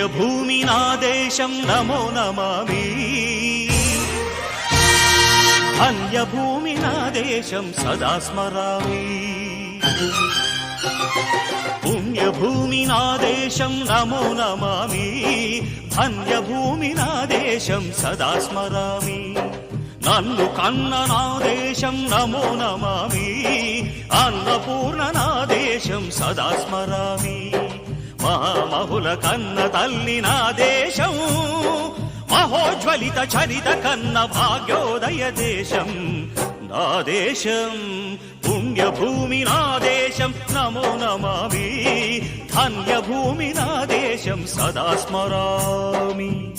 పుణ్యభూమి నా దేశం నమో నమామి. ధన్యభూమి నా దేశం సదా స్మరామి. పుణ్యభూమి నా దేశం నమో నమామి. ధన్యభూమి నా దేశం సదా స్మరామి. నన్ను కన్న నా దేశం నమో నమామి. అన్నపూర్ణ నా దేశం సదా స్మరామి. మహామహుల కన్న తల్లి నా దేశం. మహోజ్వలిత చరిత కన్న భాగ్యోదయ దేశం నా దేశం. పుణ్యభూమి నా దేశం నమో నమామి. ధన్యభూమి నా దేశం సదా స్మరామి.